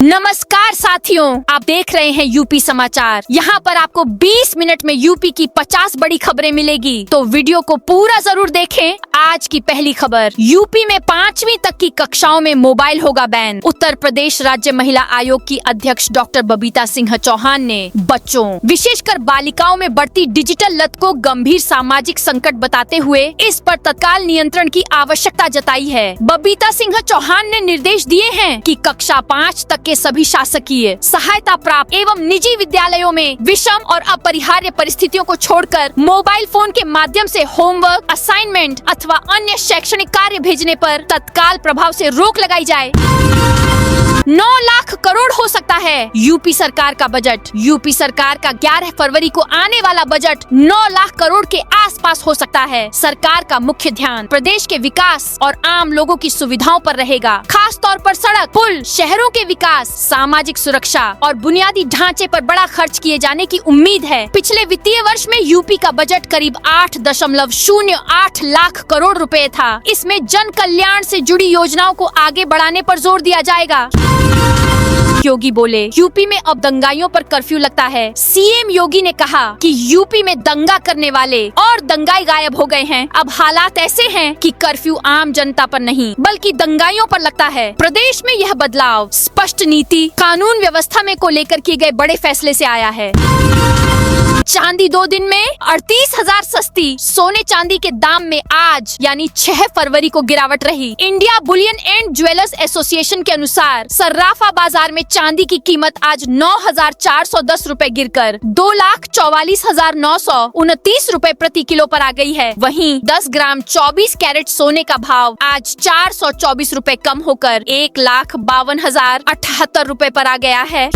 नमस्कार साथियों, आप देख रहे हैं यूपी समाचार। यहाँ पर आपको 20 मिनट में यूपी की 50 बड़ी खबरें मिलेगी, तो वीडियो को पूरा जरूर देखें। आज की पहली खबर, यूपी में 5वीं तक की कक्षाओं में मोबाइल होगा बैन। उत्तर प्रदेश राज्य महिला आयोग की अध्यक्ष डॉक्टर बबीता सिंह चौहान ने बच्चों, विशेषकर बालिकाओं में बढ़ती डिजिटल लत को गंभीर सामाजिक संकट बताते हुए इस पर तत्काल नियंत्रण की आवश्यकता जताई है। बबीता सिंह चौहान ने निर्देश दिए हैं कि कक्षा 5 तक के सभी शासकीय, सहायता प्राप्त एवं निजी विद्यालयों में विषम और अपरिहार्य परिस्थितियों को छोड़कर मोबाइल फोन के माध्यम से होमवर्क, असाइनमेंट अथवा अन्य शैक्षणिक कार्य भेजने पर तत्काल प्रभाव से रोक लगाई जाए। 9 लाख करोड़ हो सकता है यूपी सरकार का बजट। यूपी सरकार का 11 फरवरी को आने वाला बजट 9 लाख करोड़ के आसपास हो सकता है। सरकार का मुख्य ध्यान प्रदेश के विकास और आम लोगों की सुविधाओं पर रहेगा। खास तौर पर सड़क, पुल, शहरों के विकास, सामाजिक सुरक्षा और बुनियादी ढांचे पर बड़ा खर्च किए जाने की उम्मीद है। पिछले वित्तीय वर्ष में यूपी का बजट करीब 8.08 लाख करोड़ रुपए था। इसमें जन कल्याण से जुड़ी योजनाओं को आगे बढ़ाने पर जोर दिया जाएगा। योगी बोले, यूपी में अब दंगाइयों पर कर्फ्यू लगता है। सीएम योगी ने कहा कि यूपी में दंगा करने वाले और दंगाई गायब हो गए हैं। अब हालात ऐसे हैं कि कर्फ्यू आम जनता पर नहीं बल्कि दंगाइयों पर लगता है। प्रदेश में यह बदलाव स्पष्ट नीति, कानून व्यवस्था में को लेकर किए गए बड़े फैसले से आया है। चांदी 2 दिन में 38,000 सस्ती। सोने चांदी के दाम में आज यानी 6 फरवरी को गिरावट रही। India Boolean and jewellers association के अनुसार सर्राफा बाजार में चांदी की कीमत आज 9,410 रुपए गिरकर 2,44,929 रुपए प्रति किलो पर आ गई है। वहीं 10 ग्राम 24 कैरेट सोने का भाव आज 424 रुपए कम होकर 1,52,078 रुपए पर आ गया है।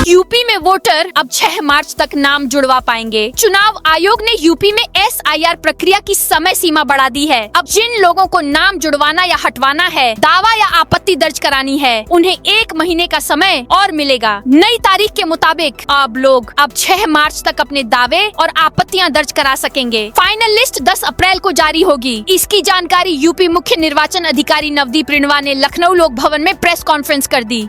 यूपी में वोटर अब 6 मार्च तक नाम जुड़वा पाएंगे। चुनाव आयोग ने यूपी में SIR प्रक्रिया की समय सीमा बढ़ा दी है। अब जिन लोगों को नाम जुड़वाना या हटवाना है, दावा या आपत्ति दर्ज करानी है, उन्हें 1 महीने का समय और मिलेगा। नई तारीख के मुताबिक अब लोग 6 मार्च तक अपने दावे और आपत्तियां दर्ज करा सकेंगे। फाइनल लिस्ट 10 अप्रैल को जारी होगी। इसकी जानकारी यूपी मुख्य निर्वाचन अधिकारी नवदीप रिणवा ने लखनऊ लोक भवन में प्रेस कॉन्फ्रेंस कर दी।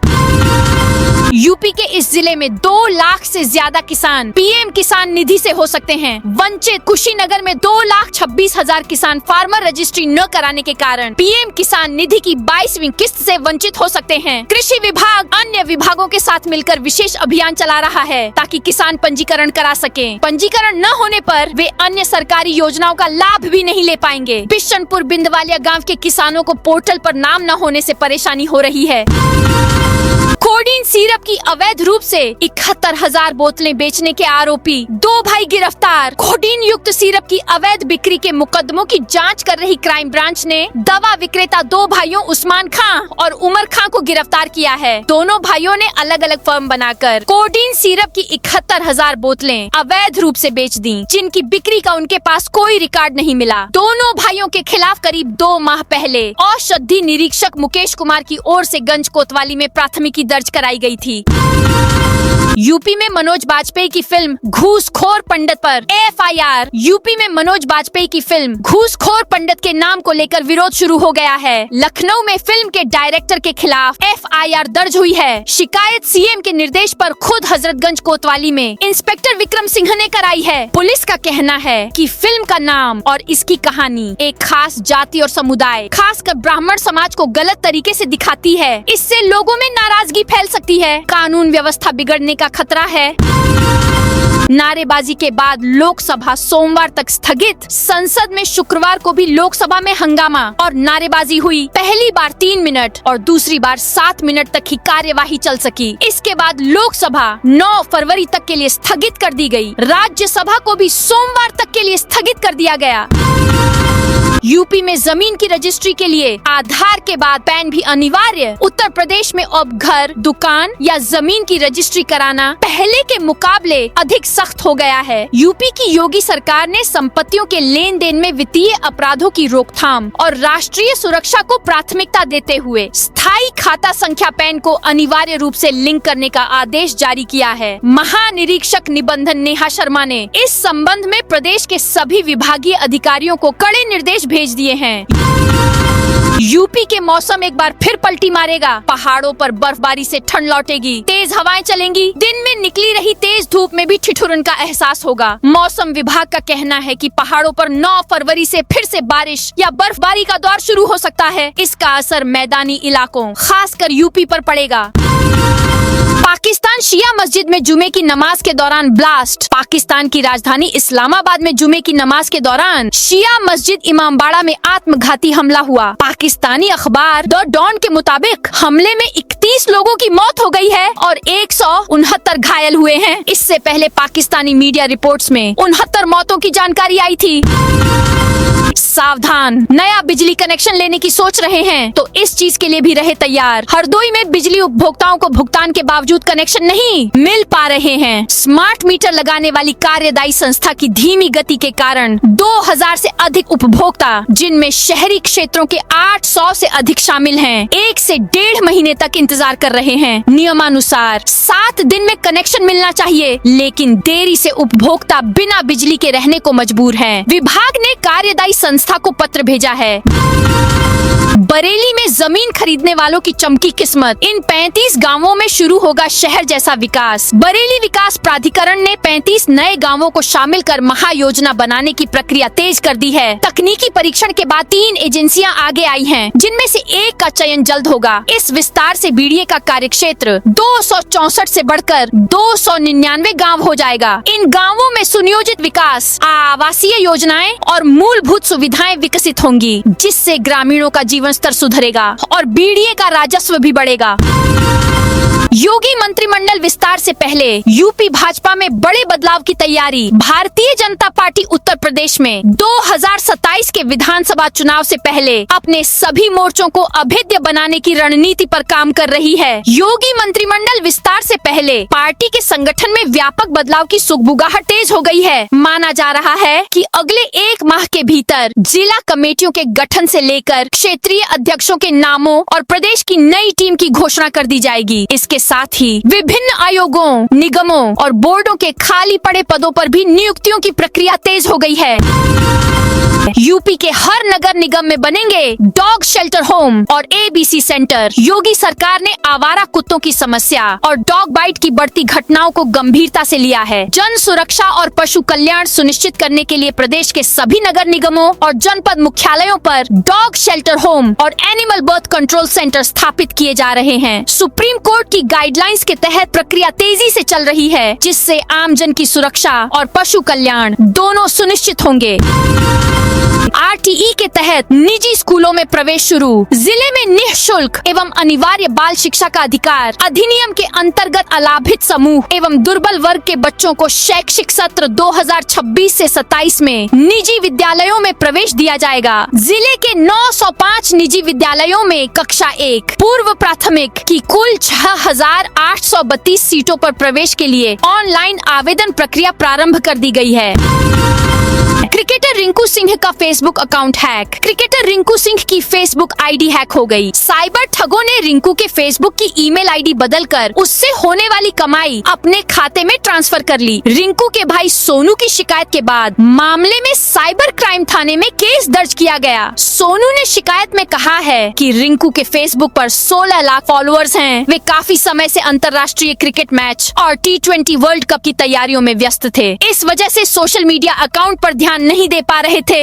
यूपी के इस जिले में 2 लाख से ज्यादा किसान PM किसान निधि से हो सकते हैं वंचित। कुशीनगर में 2,26,000 किसान फार्मर रजिस्ट्री न कराने के कारण PM किसान निधि की 22वीं किस्त से वंचित हो सकते हैं। कृषि विभाग अन्य विभागों के साथ मिलकर विशेष अभियान चला रहा है ताकि किसान पंजीकरण करा सकें। पंजीकरण न होने पर वे अन्य सरकारी योजनाओं का लाभ भी नहीं ले पाएंगे। बिशनपुर बिंदवालिया गाँव के किसानों को पोर्टल पर नाम न होने से परेशानी हो रही है। कोडीन सिरप की अवैध रूप से 71,000 बोतलें बेचने के आरोपी 2 भाई गिरफ्तार। कोडीन युक्त सिरप की अवैध बिक्री के मुकदमों की जांच कर रही क्राइम ब्रांच ने दवा विक्रेता 2 भाइयों उस्मान खां और उमर खां को गिरफ्तार किया है। दोनों भाइयों ने अलग अलग फर्म बनाकर कोडीन सिरप की 71,000 बोतलें अवैध रूप से बेच दी, जिनकी बिक्री का उनके पास कोई रिकॉर्ड नहीं मिला। दोनों भाइयों के खिलाफ करीब 2 माह पहले औषधि निरीक्षक मुकेश कुमार की ओर से गंज कोतवाली में प्राथमिकी दर्ज कराई गई थी। यूपी में मनोज बाजपेयी की फिल्म घूसखोर पंडित पर FIR। यूपी में मनोज बाजपेयी की फिल्म घूसखोर पंडित के नाम को लेकर विरोध शुरू हो गया है। लखनऊ में फिल्म के डायरेक्टर के खिलाफ FIR दर्ज हुई है। शिकायत CM के निर्देश पर खुद हजरतगंज कोतवाली में इंस्पेक्टर विक्रम सिंह ने कराई है। पुलिस का कहना है कि फिल्म का नाम और इसकी कहानी एक खास जाति और समुदाय, खासकर ब्राह्मण समाज को गलत तरीके से दिखाती है। इससे लोगों में नाराजगी फैल सकती है। कानून व्यवस्था बिगड़ने का खतरा है। नारेबाजी के बाद लोकसभा सोमवार तक स्थगित। संसद में शुक्रवार को भी लोकसभा में हंगामा और नारेबाजी हुई। पहली बार 3 मिनट और दूसरी बार 7 मिनट तक ही कार्यवाही चल सकी। इसके बाद लोकसभा 9 फरवरी तक के लिए स्थगित कर दी गई। राज्यसभा को भी सोमवार तक के लिए स्थगित कर दिया गया। यूपी में जमीन की रजिस्ट्री के लिए आधार के बाद पैन भी अनिवार्य। उत्तर प्रदेश में अब घर, दुकान या जमीन की रजिस्ट्री कराना पहले के मुकाबले अधिक सख्त हो गया है। यूपी की योगी सरकार ने संपत्तियों के लेन देन में वित्तीय अपराधों की रोकथाम और राष्ट्रीय सुरक्षा को प्राथमिकता देते हुए स्थायी खाता संख्या पैन को अनिवार्य रूप से लिंक करने का आदेश जारी किया है। महानिरीक्षक निबंधन नेहा शर्मा ने इस संबंध में प्रदेश के सभी विभागीय अधिकारियों को कड़े निर्देश भेज दिए हैं। यूपी के मौसम एक बार फिर पलटी मारेगा। पहाड़ों पर बर्फबारी से ठंड लौटेगी, तेज हवाएं चलेंगी, दिन में निकली रही तेज धूप में भी ठिठुरन का एहसास होगा। मौसम विभाग का कहना है कि पहाड़ों पर 9 फरवरी से फिर से बारिश या बर्फबारी का दौर शुरू हो सकता है। इसका असर मैदानी इलाकों खासकर यूपी पर पड़ेगा। पाकिस्तान शिया मस्जिद में जुमे की नमाज के दौरान ब्लास्ट। पाकिस्तान की राजधानी इस्लामाबाद में जुमे की नमाज के दौरान शिया मस्जिद इमामबाड़ा में आत्मघाती हमला हुआ। पाकिस्तानी अखबार द डॉन के मुताबिक हमले में 31 लोगों की मौत हो गई है और 169 घायल हुए हैं। इससे पहले पाकिस्तानी मीडिया रिपोर्ट्स में 69 मौतों की जानकारी आई थी। सावधान, नया बिजली कनेक्शन लेने की सोच रहे हैं तो इस चीज के लिए भी रहे तैयार। हरदोई में बिजली उपभोक्ताओं को भुगतान के बावजूद कनेक्शन नहीं मिल पा रहे हैं। स्मार्ट मीटर लगाने वाली कार्यदायी संस्था की धीमी गति के कारण 2000 से अधिक उपभोक्ता, जिनमें शहरी क्षेत्रों के 800 से अधिक शामिल हैं, 1 से 1.5 महीने तक इंतजार कर रहे हैं। नियमानुसार 7 दिन में कनेक्शन मिलना चाहिए, लेकिन देरी से उपभोक्ता बिना बिजली के रहने को मजबूर हैं। विभाग ने कार्यदायी संस्था को पत्र भेजा है। बरेली में जमीन खरीदने वालों की चमकी किस्मत। इन 35 गांवों में शुरू होगा शहर जैसा विकास। बरेली विकास प्राधिकरण ने 35 नए गांवों को शामिल कर महायोजना बनाने की प्रक्रिया तेज कर दी है। तकनीकी परीक्षण के बाद 3 एजेंसियां आगे आई हैं, जिनमें से एक का चयन जल्द होगा। इस विस्तार से बीडीए का कार्यक्षेत्र 264 से बढ़कर 299 गाँव हो जाएगा। इन गाँवों में सुनियोजित विकास, आवासीय योजनाएं और मूलभूत सुविधाएं विकसित होंगी, जिससे ग्रामीणों का जीवन स्तर सुधरेगा और बीडीए का राजस्व भी बढ़ेगा। योगी मंत्रिमंडल विस्तार से पहले यूपी भाजपा में बड़े बदलाव की तैयारी। भारतीय जनता पार्टी उत्तर प्रदेश में 2027 के विधानसभा चुनाव से पहले अपने सभी मोर्चों को अभेद्य बनाने की रणनीति पर काम कर रही है। योगी मंत्रिमंडल विस्तार से पहले पार्टी के संगठन में व्यापक बदलाव की सुगबुगाहट तेज हो गई है। माना जा रहा है कि अगले 1 माह के भीतर जिला कमेटियों के गठन से लेकर क्षेत्रीय अध्यक्षों के नामों और प्रदेश की नई टीम की घोषणा कर दी जाएगी। इसके साथ ही विभिन्न आयोगों, निगमों और बोर्डों के खाली पड़े पदों पर भी नियुक्तियों की प्रक्रिया तेज हो गई है। यूपी के हर नगर निगम में बनेंगे डॉग शेल्टर होम और एबीसी सेंटर। योगी सरकार ने आवारा कुत्तों की समस्या और डॉग बाइट की बढ़ती घटनाओं को गंभीरता से लिया है। जन सुरक्षा और पशु कल्याण सुनिश्चित करने के लिए प्रदेश के सभी नगर निगमों और जनपद मुख्यालयों पर डॉग शेल्टर होम और एनिमल बर्थ कंट्रोल सेंटर स्थापित किए जा रहे हैं। सुप्रीम कोर्ट की गाइडलाइंस के तहत प्रक्रिया तेजी से चल रही है, जिससे आम जन की सुरक्षा और पशु कल्याण दोनों सुनिश्चित होंगे। आरटीई के तहत निजी स्कूलों में प्रवेश शुरू। जिले में निःशुल्क एवं अनिवार्य बाल शिक्षा का अधिकार अधिनियम के अंतर्गत अलाभित समूह एवं दुर्बल वर्ग के बच्चों को शैक्षिक सत्र 2026 से 27 में निजी विद्यालयों में प्रवेश दिया जाएगा। जिले के 905 निजी विद्यालयों में कक्षा 1 पूर्व प्राथमिक की कुल 6832 सीटों पर प्रवेश के लिए ऑनलाइन आवेदन प्रक्रिया प्रारंभ कर दी गई है। क्रिकेटर रिंकू सिंह का Facebook account hack. Cricketer Rinku Singh की फेसबुक आईडी हैक हो गई। साइबर ठगों ने रिंकू के फेसबुक की ईमेल आईडी बदलकर उससे होने वाली कमाई अपने खाते में ट्रांसफर कर ली। रिंकू के भाई सोनू की शिकायत के बाद मामले में साइबर क्राइम थाने में केस दर्ज किया गया। सोनू ने शिकायत में कहा है कि रिंकू के फेसबुक पर 16 लाख फॉलोअर्स हैं। वे काफी समय से अंतर्राष्ट्रीय क्रिकेट मैच और T20 वर्ल्ड कप की तैयारियों में व्यस्त थे। इस वजह से सोशल मीडिया अकाउंट पर ध्यान नहीं दे पा रहे थे।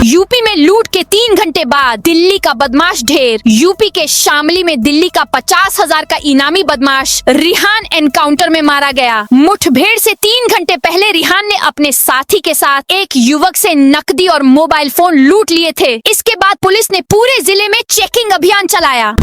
यूपी में लूट के 3 घंटे बाद दिल्ली का बदमाश ढेर। यूपी के शामली में दिल्ली का 50,000 का इनामी बदमाश रिहान एनकाउंटर में मारा गया। मुठभेड़ से 3 घंटे पहले रिहान ने अपने साथी के साथ एक युवक से नकदी और मोबाइल फोन लूट लिए थे। इसके बाद पुलिस ने पूरे जिले में चेकिंग अभियान चलाया।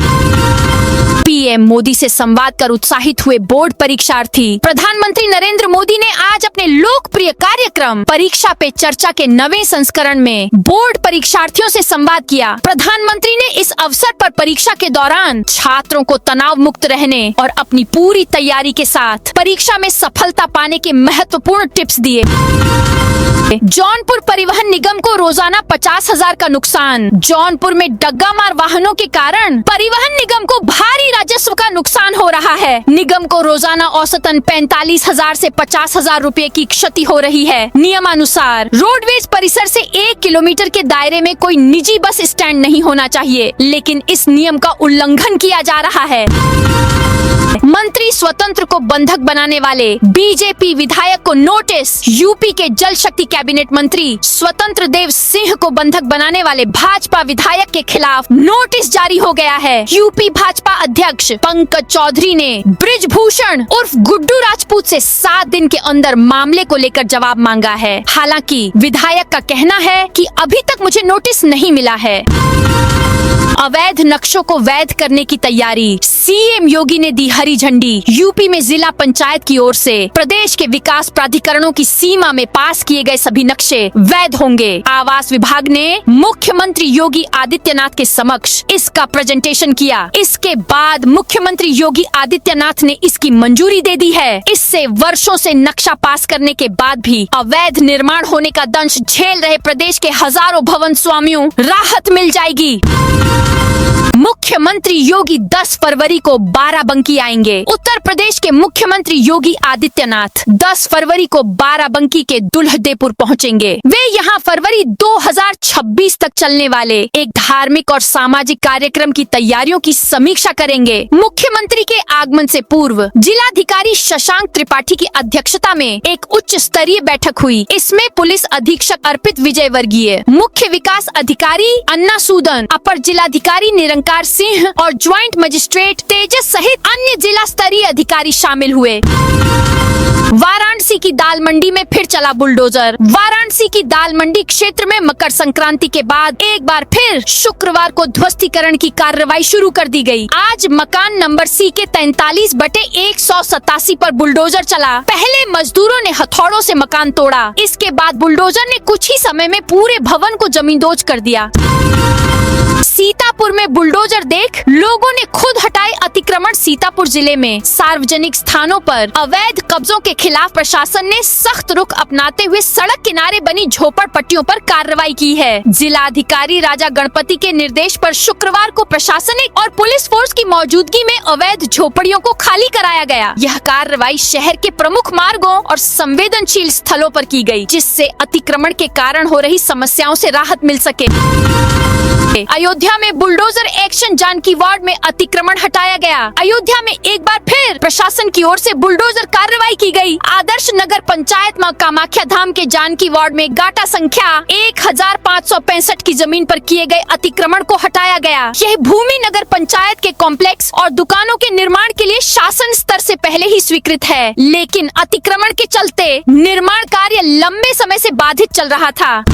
पीएम मोदी से संवाद कर उत्साहित हुए बोर्ड परीक्षार्थी। प्रधानमंत्री नरेंद्र मोदी ने आज अपने लोकप्रिय कार्यक्रम परीक्षा पे चर्चा के 9वें संस्करण में बोर्ड परीक्षार्थियों से संवाद किया। प्रधानमंत्री ने इस अवसर पर परीक्षा के दौरान छात्रों को तनाव मुक्त रहने और अपनी पूरी तैयारी के साथ परीक्षा में सफलता पाने के महत्वपूर्ण टिप्स दिए। जौनपुर परिवहन निगम को रोजाना 50,000 का नुकसान। जौनपुर में डग्गा मार वाहनों के कारण परिवहन निगम को भारी राजस्व राजस्व का नुकसान हो रहा है। निगम को रोजाना औसतन 45,000 से 50,000 रुपए की क्षति हो रही है। नियमानुसार रोडवेज परिसर से 1 किलोमीटर के दायरे में कोई निजी बस स्टैंड नहीं होना चाहिए, लेकिन इस नियम का उल्लंघन किया जा रहा है। मंत्री स्वतंत्र को बंधक बनाने वाले बीजेपी विधायक को नोटिस। यूपी के जल शक्ति कैबिनेट मंत्री स्वतंत्र देव सिंह को बंधक बनाने वाले भाजपा विधायक के खिलाफ नोटिस जारी हो गया है। यूपी भाजपा अध्यक्ष पंकज चौधरी ने ब्रिजभूषण उर्फ गुड्डू राजपूत से 7 दिन के अंदर मामले को लेकर जवाब मांगा है। हालांकि विधायक का कहना है कि अभी तक मुझे नोटिस नहीं मिला है। अवैध नक्शों को वैध करने की तैयारी, सीएम योगी ने दी हरी झंडी। यूपी में जिला पंचायत की ओर से प्रदेश के विकास प्राधिकरणों की सीमा में पास किए गए सभी नक्शे वैध होंगे। आवास विभाग ने मुख्यमंत्री योगी आदित्यनाथ के समक्ष इसका प्रेजेंटेशन किया। इसके बाद मुख्यमंत्री योगी आदित्यनाथ ने इसकी मंजूरी दे दी है। इससे वर्षों से नक्शा पास करने के बाद भी अवैध निर्माण होने का दंश झेल रहे प्रदेश के हजारों भवन स्वामियों राहत मिल जाएगी। मुख्यमंत्री योगी 10 फरवरी को बाराबंकी आएंगे। उत्तर प्रदेश के मुख्यमंत्री योगी आदित्यनाथ 10 फरवरी को बाराबंकी के दुल्हदेपुर पहुंचेंगे। वे यहां फरवरी 2026 तक चलने वाले एक धार्मिक और सामाजिक कार्यक्रम की तैयारियों की समीक्षा करेंगे। मुख्यमंत्री के आगमन से पूर्व जिलाधिकारी शशांक त्रिपाठी की अध्यक्षता में एक उच्च स्तरीय बैठक हुई। इसमें पुलिस अधीक्षक अर्पित विजय वर्गीय, मुख्य विकास अधिकारी अन्ना सूदन, अपर जिलाधिकारी निरंकार सिंह और ज्वाइंट मजिस्ट्रेट तेजस सहित अन्य जिला स्तरीय अधिकारी शामिल हुए। वाराणसी की दाल मंडी में फिर चला बुलडोजर। वाराणसी की दाल मंडी क्षेत्र में मकर संक्रांति के बाद एक बार फिर शुक्रवार को ध्वस्तीकरण की कार्रवाई शुरू कर दी गई। आज मकान नंबर सी के 43/187 पर बुलडोजर चला। पहले मजदूरों ने हथौड़ों से मकान तोड़ा। इसके बाद बुलडोजर ने कुछ ही समय में पूरे भवन को जमींदोज कर दिया। सीतापुर में बुलडोजर देख लोगों ने खुद हटाए अतिक्रमण। सीतापुर जिले में सार्वजनिक स्थानों पर अवैध कब्जों के खिलाफ प्रशासन ने सख्त रुख अपनाते हुए सड़क किनारे बनी झोपड़पट्टियों पर कार्रवाई की है। जिलाधिकारी राजा गणपति के निर्देश पर शुक्रवार को प्रशासनिक और पुलिस फोर्स की मौजूदगी में अवैध झोपड़ियों को खाली कराया गया। यह कार्रवाई शहर के प्रमुख मार्गों और संवेदनशील स्थलों पर की गई, जिससे अतिक्रमण के कारण हो रही समस्याओं से राहत मिल सके। अयोध्या में बुलडोजर एक्शन, जानकी वार्ड में अतिक्रमण हटाया गया। अयोध्या में एक बार फिर प्रशासन की ओर से बुलडोजर कार्रवाई की गई। आदर्श नगर पंचायत मां कामाख्या धाम के जानकी वार्ड में गाटा संख्या 1565 की जमीन पर किए गए अतिक्रमण को हटाया गया। यह भूमि नगर पंचायत के कॉम्प्लेक्स और दुकानों के निर्माण के लिए शासन स्तर से पहले ही स्वीकृत है, लेकिन अतिक्रमण के चलते निर्माण कार्य लंबे समय से बाधित चल रहा था।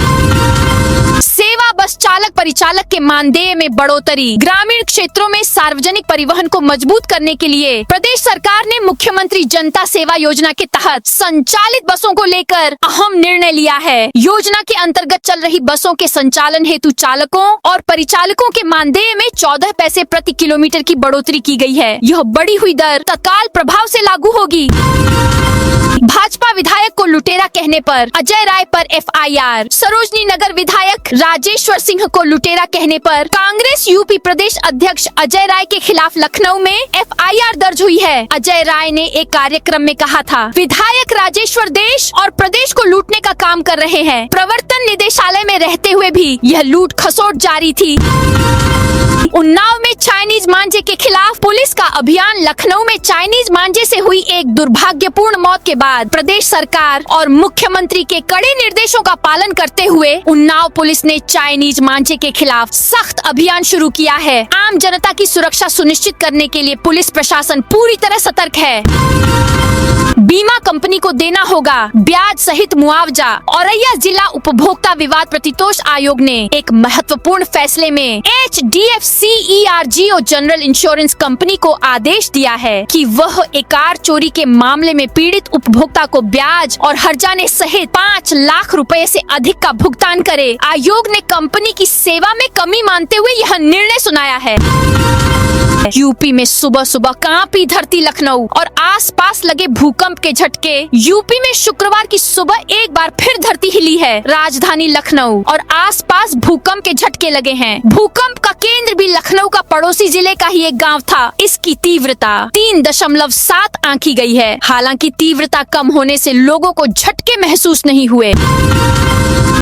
सेवा बस चालक परिचालक के मानदेय में बढ़ोतरी। ग्रामीण क्षेत्रों में सार्वजनिक परिवहन को मजबूत करने के लिए प्रदेश सरकार ने मुख्यमंत्री जनता सेवा योजना के तहत संचालित बसों को लेकर अहम निर्णय लिया है। योजना के अंतर्गत चल रही बसों के संचालन हेतु चालकों और परिचालकों के मानदेय में 14 पैसे प्रति किलोमीटर की बढ़ोतरी की गई है। यह बढ़ी हुई दर तत्काल प्रभाव से लागू होगी। भाजपा विधायक को लुटेरा कहने पर अजय राय पर एफआईआर। सरोजनी नगर विधायक राजेश्वर सिंह को लुटेरा कहने पर कांग्रेस यूपी प्रदेश अध्यक्ष अजय राय के खिलाफ लखनऊ में एफआईआर दर्ज हुई है। अजय राय ने एक कार्यक्रम में कहा था, विधायक राजेश्वर देश और प्रदेश को लूटने का काम कर रहे हैं। प्रवर्तन निदेशालय में रहते हुए भी यह लूट खसोट जारी थी। उन्नाव में चाइनीज मांझे के खिलाफ पुलिस का अभियान। लखनऊ में चाइनीज मांझे से हुई एक दुर्भाग्यपूर्ण मौत के बाद प्रदेश सरकार और मुख्यमंत्री के कड़े निर्देशों का पालन करते हुए उन्नाव पुलिस ने चाइनीज मांझे के खिलाफ सख्त अभियान शुरू किया है। आम जनता की सुरक्षा सुनिश्चित करने के लिए पुलिस प्रशासन पूरी तरह सतर्क है। बीमा कंपनी को देना होगा ब्याज सहित मुआवजा। औरैया जिला उपभोक्ता विवाद प्रतितोष आयोग ने एक महत्वपूर्ण फैसले में HDFC ERGO general insurance company को आदेश दिया है कि वह एक कार चोरी के मामले में पीड़ित उपभोक्ता को ब्याज और हर्जाने सहित 5 लाख रुपए से अधिक का भुगतान करे। आयोग ने कंपनी की सेवा में कमी मानते हुए यह निर्णय सुनाया है। यूपी में सुबह सुबह कांपी धरती लखनऊ और आसपास लगे भूकंप के झटके। यूपी में शुक्रवार की सुबह एक बार फिर धरती हिली है। राजधानी लखनऊ और आसपास भूकंप के झटके लगे हैं। भूकंप का केंद्र भी लखनऊ का पड़ोसी जिले का ही एक गांव था। इसकी तीव्रता 3.7 आंकी गई है। हालांकि तीव्रता कम होने से लोगों को झटके महसूस नहीं हुए।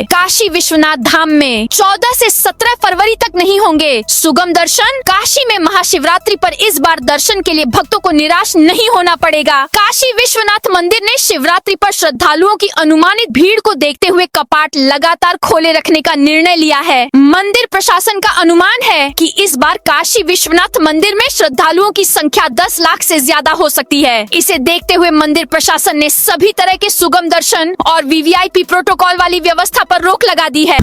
काशी विश्वनाथ धाम में 14 से 17 फरवरी तक नहीं होंगे सुगम दर्शन। काशी में महाशिवरात्रि पर इस बार दर्शन के लिए भक्तों को निराश नहीं होना पड़ेगा। काशी विश्वनाथ मंदिर ने शिवरात्रि पर श्रद्धालुओं की अनुमानित भीड़ को देखते हुए कपाट लगातार खोले रखने का निर्णय लिया है। मंदिर प्रशासन का अनुमान है कि इस बार काशी विश्वनाथ मंदिर में श्रद्धालुओं की संख्या 10 लाख से ज्यादा हो सकती है। इसे देखते हुए मंदिर प्रशासन ने सभी तरह के सुगम दर्शन और वीवीआईपी प्रोटोकॉल वाली व्यवस्था पर रोक लगा दी है।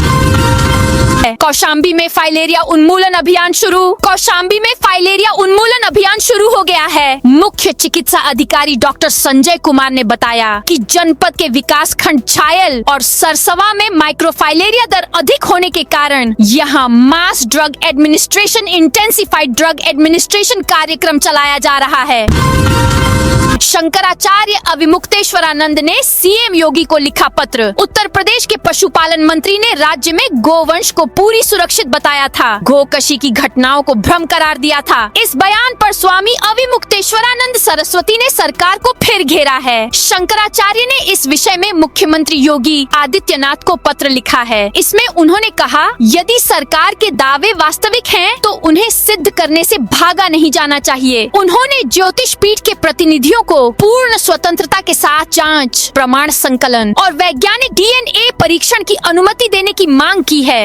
कौशाम्बी में फाइलेरिया उन्मूलन अभियान शुरू। कौशाम्बी में फाइलेरिया उन्मूलन अभियान शुरू हो गया है। मुख्य चिकित्सा अधिकारी डॉक्टर संजय कुमार ने बताया कि जनपद के विकास खंड छायल और सरसवा में माइक्रोफाइलेरिया दर अधिक होने के कारण यहां mass drug administration intensified drug administration कार्यक्रम चलाया जा रहा है। शंकराचार्य अविमुक्तेश्वरानंद ने सीएम योगी को लिखा पत्र। उत्तर प्रदेश के पशुपालन मंत्री ने राज्य में गोवंश को पूरी सुरक्षित बताया था। गोकशी की घटनाओं को भ्रम करार दिया था। इस बयान पर स्वामी अविमुक्तेश्वरानंद सरस्वती ने सरकार को फिर घेरा है। शंकराचार्य ने इस विषय में मुख्यमंत्री योगी आदित्यनाथ को पत्र लिखा है। इसमें उन्होंने कहा, यदि सरकार के दावे वास्तविक हैं, तो उन्हें सिद्ध करने से भागा नहीं जाना चाहिए। उन्होंने ज्योतिष पीठ के प्रतिनिधियों को पूर्ण स्वतंत्रता के साथ जांच, प्रमाण संकलन और वैज्ञानिक डीएनए परीक्षण की अनुमति देने की मांग की है।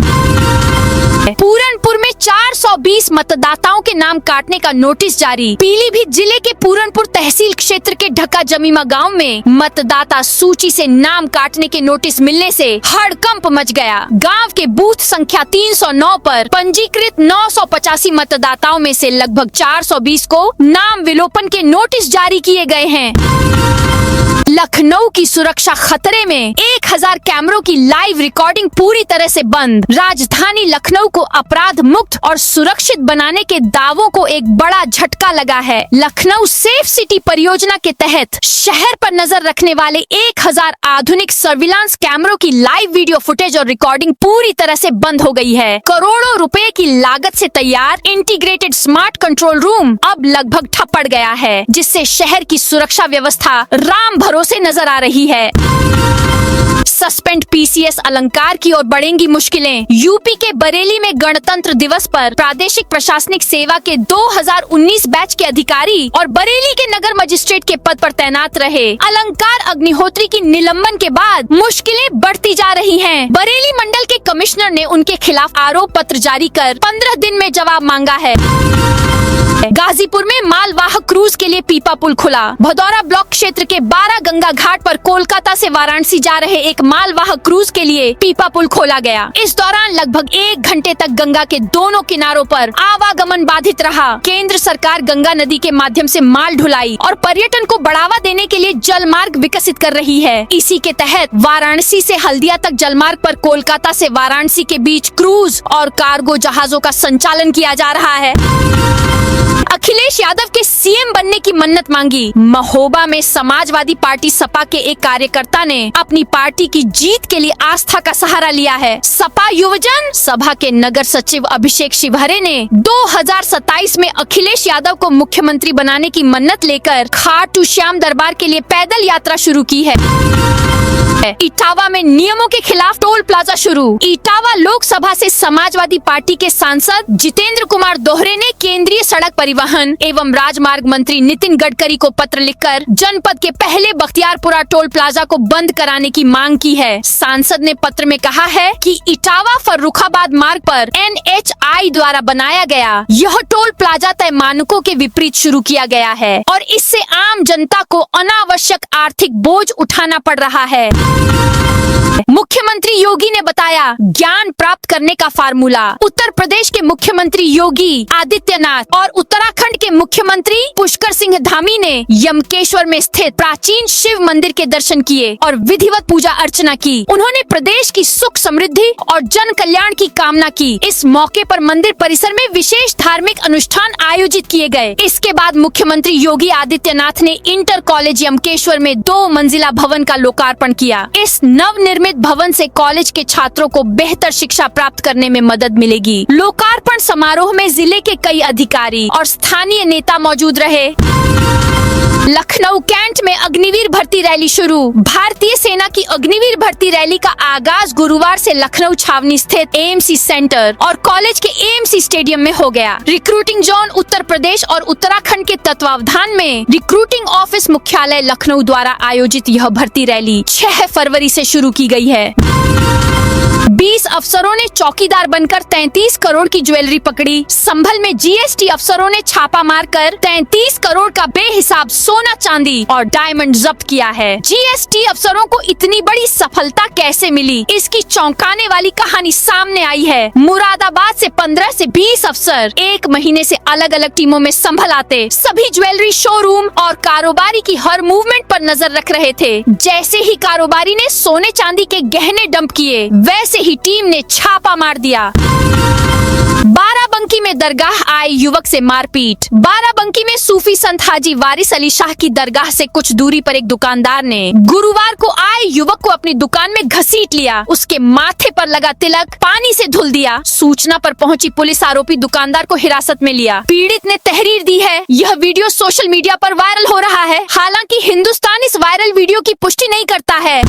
पूरनपुर में 420 मतदाताओं के नाम काटने का नोटिस जारी। पीलीभीत जिले के पूरनपुर तहसील क्षेत्र के ढका जमीमा गांव में मतदाता सूची से नाम काटने के नोटिस मिलने से हड़कंप मच गया। गांव के बूथ संख्या 309 पर पंजीकृत 985 मतदाताओं में से लगभग 420 को नाम विलोपन के नोटिस जारी किए गए हैं। लखनऊ की सुरक्षा खतरे में, 1000 कैमरों की लाइव रिकॉर्डिंग पूरी तरह से बंद। राजधानी लखनऊ को अपराध मुक्त और सुरक्षित बनाने के दावों को एक बड़ा झटका लगा है। लखनऊ सेफ सिटी परियोजना के तहत शहर पर नजर रखने वाले 1000 आधुनिक सर्विलांस कैमरों की लाइव वीडियो फुटेज और रिकॉर्डिंग पूरी तरह से बंद हो गई है। करोड़ों रुपए की लागत से तैयार इंटीग्रेटेड स्मार्ट कंट्रोल रूम अब लगभग ठप पड़ गया है, जिससे शहर की सुरक्षा व्यवस्था राम भरोसे नजर आ रही है। सस्पेंड पीसीएस अलंकार की ओर बढ़ेंगी मुश्किलें। यूपी के बरेली में गणतंत्र दिवस पर प्रादेशिक प्रशासनिक सेवा के 2019 बैच के अधिकारी और बरेली के नगर मजिस्ट्रेट के पद पर तैनात रहे अलंकार अग्निहोत्री की निलंबन के बाद मुश्किलें बढ़ती जा रही हैं। बरेली मंडल के कमिश्नर ने उनके खिलाफ आरोप पत्र जारी कर 15 दिन में जवाब मांगा है। गाजीपुर में मालवाहक क्रूज के लिए पीपा पुल खुला। भदौरा ब्लॉक क्षेत्र के 12 गंगा घाट पर कोलकाता से वाराणसी जा रहे एक मालवाहक क्रूज के लिए पीपा पुल खोला गया। इस दौरान लगभग 1 घंटे तक गंगा के दोनों किनारों पर आवागमन बाधित रहा। केंद्र सरकार गंगा नदी के माध्यम से माल ढुलाई और पर्यटन को बढ़ावा देने के लिए जल मार्ग विकसित कर रही है। इसी के तहत वाराणसी से हल्दिया तक जलमार्ग पर कोलकाता से वाराणसी के बीच क्रूज और कार्गो जहाजों का संचालन किया जा रहा है। अखिलेश यादव के सीएम बनने की मन्नत मांगी। महोबा में समाजवादी पार्टी सपा के एक कार्यकर्ता ने अपनी पार्टी की जीत के लिए आस्था का सहारा लिया है। सपा युवजन सभा के नगर सचिव अभिषेक शिवहरे ने 2027 में अखिलेश यादव को मुख्यमंत्री बनाने की मन्नत लेकर खाटू श्याम दरबार के लिए पैदल यात्रा शुरू की है। इटावा में नियमों के खिलाफ टोल प्लाजा शुरू। इटावा लोकसभा से समाजवादी पार्टी के सांसद जितेंद्र कुमार दोहरे ने केंद्रीय सड़क परिवहन एवं राजमार्ग मंत्री नितिन गडकरी को पत्र लिखकर जनपद के पहले बख्तियारपुरा टोल प्लाजा को बंद कराने की मांग की है। सांसद ने पत्र में कहा है कि इटावा फर्रुखाबाद मार्ग पर NHI द्वारा बनाया गया यह टोल प्लाजा तय मानकों के विपरीत शुरू किया गया है और इससे आम जनता को अनावश्यक आर्थिक बोझ उठाना पड़ रहा है। मुख्यमंत्री योगी ने बताया ज्ञान प्राप्त करने का फार्मूला। उत्तर प्रदेश के मुख्यमंत्री योगी आदित्यनाथ और उत्तराखंड के मुख्यमंत्री पुष्कर सिंह धामी ने यमकेश्वर में स्थित प्राचीन शिव मंदिर के दर्शन किए और विधिवत पूजा अर्चना की। उन्होंने प्रदेश की सुख समृद्धि और जन कल्याण की कामना की। इस मौके पर मंदिर परिसर में विशेष धार्मिक अनुष्ठान आयोजित किए गए। इसके बाद मुख्यमंत्री योगी आदित्यनाथ ने इंटर कॉलेज यमकेश्वर में 2 मंजिला भवन का लोकार्पण किया। इस नवनिर्मित भवन से कॉलेज के छात्रों को बेहतर शिक्षा प्राप्त करने में मदद मिलेगी। लोकार्पण समारोह में जिले के कई अधिकारी और स्थानीय नेता मौजूद रहे। लखनऊ कैंट में अग्निवीर भर्ती रैली शुरू। भारतीय सेना की अग्निवीर भर्ती रैली का आगाज गुरुवार से लखनऊ छावनी स्थित एएमसी सेंटर और कॉलेज के एएमसी स्टेडियम में हो गया। रिक्रूटिंग जोन उत्तर प्रदेश और उत्तराखंड के तत्वावधान में रिक्रूटिंग ऑफिस मुख्यालय लखनऊ द्वारा आयोजित यह भर्ती रैली 6 फरवरी से शुरू की गई है। 20 अफसरों ने चौकीदार बनकर 33 करोड़ की ज्वेलरी पकड़ी। संभल में जीएसटी अफसरों ने छापा मारकर 33 करोड़ का बेहिसाब सोना चांदी और डायमंड जब्त किया है। जीएसटी अफसरों को इतनी बड़ी सफलता कैसे मिली, इसकी चौंकाने वाली कहानी सामने आई है। मुरादाबाद से 15 से 20 अफसर 1 महीने से अलग अलग टीमों में संभल आते सभी ज्वेलरी शोरूम और कारोबारी की हर मूवमेंट पर नजर रख रहे थे। जैसे ही कारोबारी ने सोने चांदी के गहने डंप किए, वैसे ही टीम ने छापा मार दिया। बाराबंकी में दरगाह आए युवक से मारपीट। बाराबंकी में सूफी संत हाजी वारिस अली शाह की दरगाह से कुछ दूरी पर एक दुकानदार ने गुरुवार को आए युवक को अपनी दुकान में घसीट लिया। उसके माथे पर लगा तिलक पानी से धुल दिया। सूचना पर पहुंची पुलिस आरोपी दुकानदार को हिरासत में लिया। पीड़ित ने तहरीर दी है। यह वीडियो सोशल मीडिया पर वायरल हो रहा है। हालांकि हिंदुस्तान इस वायरल वीडियो की पुष्टि नहीं करता है।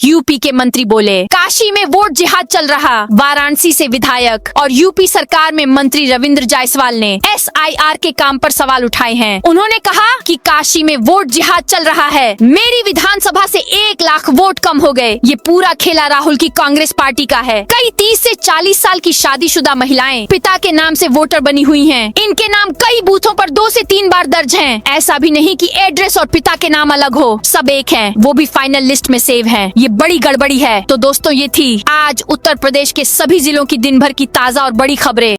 यूपी के मंत्री बोले काशी में वोट जिहाद चल रहा। वाराणसी से विधायक और यूपी सरकार में मंत्री रविंद्र जायसवाल ने एसआईआर के काम पर सवाल उठाए हैं। उन्होंने कहा कि काशी में वोट जिहाद चल रहा है। मेरी विधानसभा से 1 लाख वोट कम हो गए। ये पूरा खेला राहुल की कांग्रेस पार्टी का है। कई 30 से 40 साल की शादीशुदा महिलाएं पिता के नाम से वोटर बनी हुई हैं। इनके नाम कई बूथों पर 2 से 3 बार दर्ज हैं। ऐसा भी नहीं कि एड्रेस और पिता के नाम अलग हो, सब एक हैं, वो भी फाइनल लिस्ट में सेव हैं। ये बड़ी गड़बड़ी है। तो दोस्तों, ये थी आज उत्तर प्रदेश के सभी जिलों की दिन भर की ताजा और बड़ी खबरें।